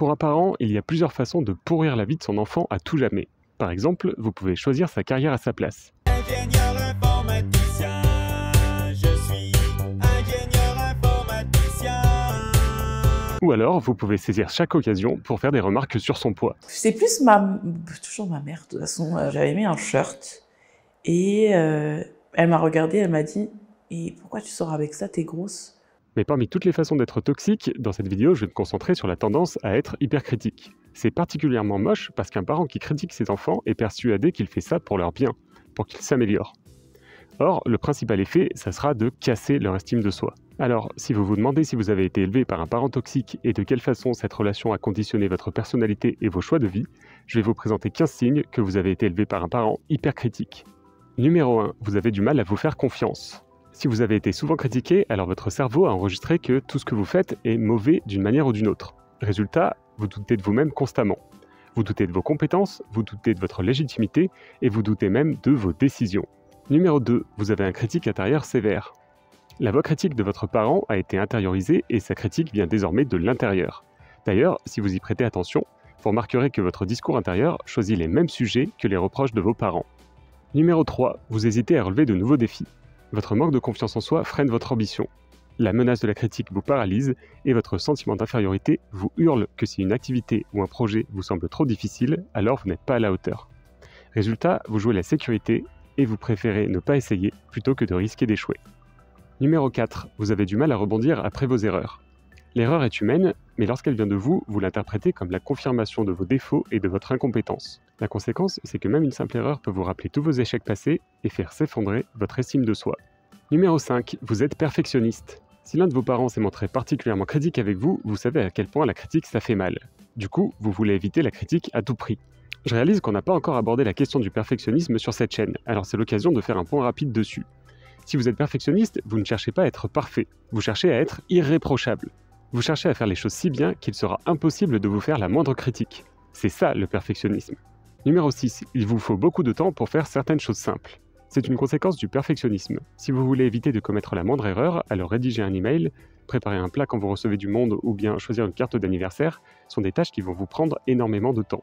Pour un parent, il y a plusieurs façons de pourrir la vie de son enfant à tout jamais. Par exemple, vous pouvez choisir sa carrière à sa place. Ingénieur informaticien, je suis ingénieur informaticien. Ou alors, vous pouvez saisir chaque occasion pour faire des remarques sur son poids. C'est plus toujours ma mère, de toute façon. J'avais mis un shirt et elle m'a regardée, elle m'a dit « Et pourquoi tu sors avec ça, t'es grosse ?» Mais parmi toutes les façons d'être toxique, dans cette vidéo, je vais me concentrer sur la tendance à être hypercritique. C'est particulièrement moche parce qu'un parent qui critique ses enfants est persuadé qu'il fait ça pour leur bien, pour qu'ils s'améliorent. Or, le principal effet, ça sera de casser leur estime de soi. Alors, si vous vous demandez si vous avez été élevé par un parent toxique et de quelle façon cette relation a conditionné votre personnalité et vos choix de vie, je vais vous présenter 15 signes que vous avez été élevé par un parent hypercritique. Numéro 1, vous avez du mal à vous faire confiance. Si vous avez été souvent critiqué, alors votre cerveau a enregistré que tout ce que vous faites est mauvais d'une manière ou d'une autre. Résultat, vous doutez de vous-même constamment. Vous doutez de vos compétences, vous doutez de votre légitimité et vous doutez même de vos décisions. Numéro 2, vous avez un critique intérieur sévère. La voix critique de votre parent a été intériorisée et sa critique vient désormais de l'intérieur. D'ailleurs, si vous y prêtez attention, vous remarquerez que votre discours intérieur choisit les mêmes sujets que les reproches de vos parents. Numéro 3, vous hésitez à relever de nouveaux défis. Votre manque de confiance en soi freine votre ambition. La menace de la critique vous paralyse et votre sentiment d'infériorité vous hurle que si une activité ou un projet vous semble trop difficile, alors vous n'êtes pas à la hauteur. Résultat, vous jouez la sécurité et vous préférez ne pas essayer plutôt que de risquer d'échouer. Numéro 4, vous avez du mal à rebondir après vos erreurs. L'erreur est humaine, mais lorsqu'elle vient de vous, vous l'interprétez comme la confirmation de vos défauts et de votre incompétence. La conséquence, c'est que même une simple erreur peut vous rappeler tous vos échecs passés et faire s'effondrer votre estime de soi. Numéro 5, vous êtes perfectionniste. Si l'un de vos parents s'est montré particulièrement critique avec vous, vous savez à quel point la critique ça fait mal. Du coup, vous voulez éviter la critique à tout prix. Je réalise qu'on n'a pas encore abordé la question du perfectionnisme sur cette chaîne, alors c'est l'occasion de faire un point rapide dessus. Si vous êtes perfectionniste, vous ne cherchez pas à être parfait, vous cherchez à être irréprochable. Vous cherchez à faire les choses si bien qu'il sera impossible de vous faire la moindre critique. C'est ça le perfectionnisme. Numéro 6, il vous faut beaucoup de temps pour faire certaines choses simples. C'est une conséquence du perfectionnisme. Si vous voulez éviter de commettre la moindre erreur, alors rédiger un email, préparer un plat quand vous recevez du monde ou bien choisir une carte d'anniversaire sont des tâches qui vont vous prendre énormément de temps.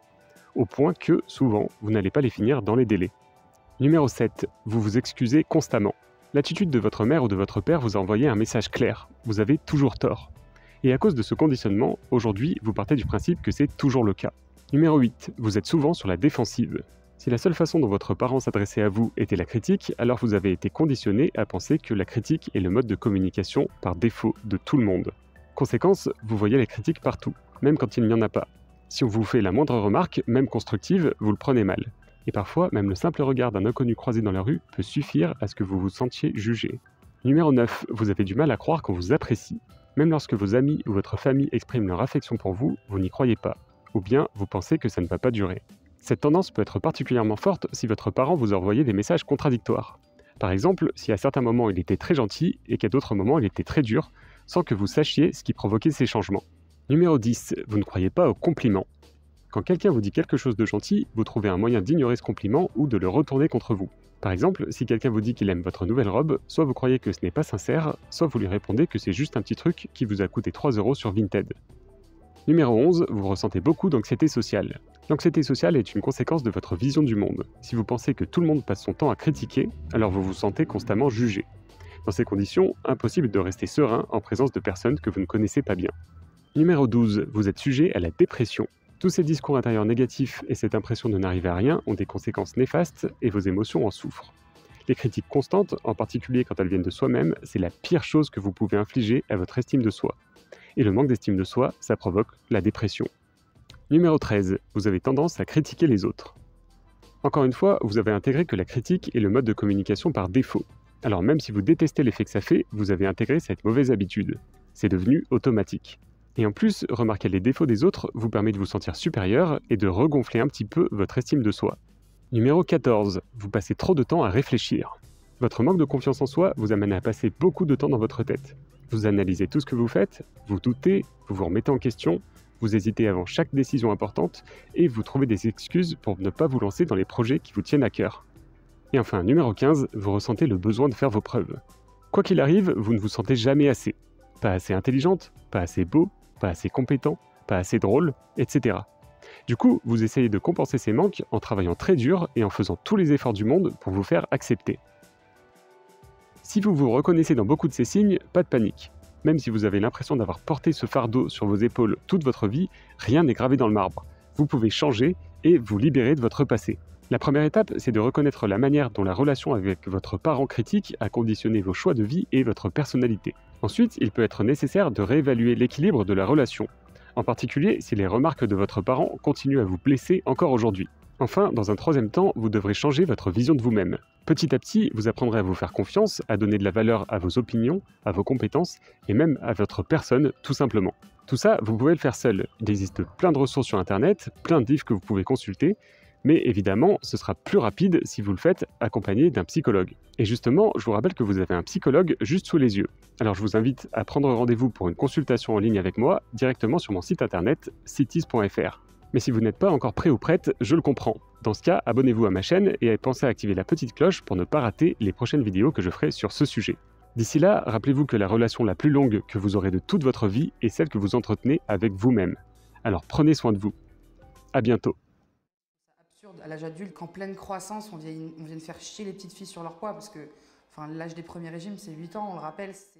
Au point que, souvent, vous n'allez pas les finir dans les délais. Numéro 7, vous vous excusez constamment. L'attitude de votre mère ou de votre père vous a envoyé un message clair. Vous avez toujours tort. Et à cause de ce conditionnement, aujourd'hui, vous partez du principe que c'est toujours le cas. Numéro 8, vous êtes souvent sur la défensive. Si la seule façon dont votre parent s'adressait à vous était la critique, alors vous avez été conditionné à penser que la critique est le mode de communication par défaut de tout le monde. Conséquence, vous voyez la critique partout, même quand il n'y en a pas. Si on vous fait la moindre remarque, même constructive, vous le prenez mal. Et parfois, même le simple regard d'un inconnu croisé dans la rue peut suffire à ce que vous vous sentiez jugé. Numéro 9, vous avez du mal à croire qu'on vous apprécie. Même lorsque vos amis ou votre famille expriment leur affection pour vous, vous n'y croyez pas. Ou bien, vous pensez que ça ne va pas durer. Cette tendance peut être particulièrement forte si votre parent vous a envoyé des messages contradictoires. Par exemple, si à certains moments il était très gentil et qu'à d'autres moments il était très dur, sans que vous sachiez ce qui provoquait ces changements. Numéro 10, vous ne croyez pas aux compliments. Quand quelqu'un vous dit quelque chose de gentil, vous trouvez un moyen d'ignorer ce compliment ou de le retourner contre vous. Par exemple, si quelqu'un vous dit qu'il aime votre nouvelle robe, soit vous croyez que ce n'est pas sincère, soit vous lui répondez que c'est juste un petit truc qui vous a coûté 3 € sur Vinted. Numéro 11, vous ressentez beaucoup d'anxiété sociale. L'anxiété sociale est une conséquence de votre vision du monde. Si vous pensez que tout le monde passe son temps à critiquer, alors vous vous sentez constamment jugé. Dans ces conditions, impossible de rester serein en présence de personnes que vous ne connaissez pas bien. Numéro 12, vous êtes sujet à la dépression. Tous ces discours intérieurs négatifs et cette impression de n'arriver à rien ont des conséquences néfastes et vos émotions en souffrent. Les critiques constantes, en particulier quand elles viennent de soi-même, c'est la pire chose que vous pouvez infliger à votre estime de soi. Et le manque d'estime de soi, ça provoque la dépression. Numéro 13, vous avez tendance à critiquer les autres. Encore une fois, vous avez intégré que la critique est le mode de communication par défaut. Alors même si vous détestez l'effet que ça fait, vous avez intégré cette mauvaise habitude. C'est devenu automatique. Et en plus, remarquer les défauts des autres vous permet de vous sentir supérieur et de regonfler un petit peu votre estime de soi. Numéro 14, vous passez trop de temps à réfléchir. Votre manque de confiance en soi vous amène à passer beaucoup de temps dans votre tête. Vous analysez tout ce que vous faites, vous doutez, vous vous remettez en question, vous hésitez avant chaque décision importante et vous trouvez des excuses pour ne pas vous lancer dans les projets qui vous tiennent à cœur. Et enfin, numéro 15, vous ressentez le besoin de faire vos preuves. Quoi qu'il arrive, vous ne vous sentez jamais assez. Pas assez intelligente, pas assez beau, pas assez compétent, pas assez drôle, etc. Du coup, vous essayez de compenser ces manques en travaillant très dur et en faisant tous les efforts du monde pour vous faire accepter. Si vous vous reconnaissez dans beaucoup de ces signes, pas de panique. Même si vous avez l'impression d'avoir porté ce fardeau sur vos épaules toute votre vie, rien n'est gravé dans le marbre. Vous pouvez changer et vous libérer de votre passé. La première étape, c'est de reconnaître la manière dont la relation avec votre parent critique a conditionné vos choix de vie et votre personnalité. Ensuite, il peut être nécessaire de réévaluer l'équilibre de la relation, en particulier si les remarques de votre parent continuent à vous blesser encore aujourd'hui. Enfin, dans un troisième temps, vous devrez changer votre vision de vous-même. Petit à petit, vous apprendrez à vous faire confiance, à donner de la valeur à vos opinions, à vos compétences et même à votre personne, tout simplement. Tout ça, vous pouvez le faire seul. Il existe plein de ressources sur Internet, plein de livres que vous pouvez consulter, mais évidemment, ce sera plus rapide si vous le faites accompagné d'un psychologue. Et justement, je vous rappelle que vous avez un psychologue juste sous les yeux. Alors je vous invite à prendre rendez-vous pour une consultation en ligne avec moi directement sur mon site internet citis.fr. Mais si vous n'êtes pas encore prêt ou prête, je le comprends. Dans ce cas, abonnez-vous à ma chaîne et pensez à activer la petite cloche pour ne pas rater les prochaines vidéos que je ferai sur ce sujet. D'ici là, rappelez-vous que la relation la plus longue que vous aurez de toute votre vie est celle que vous entretenez avec vous-même. Alors prenez soin de vous. À bientôt. Absurde, à l'âge adulte, qu'en pleine croissance, on vienne faire chier les petites filles sur leur poids, parce que l'âge des premiers régimes, c'est 8 ans, on le rappelle, c'est...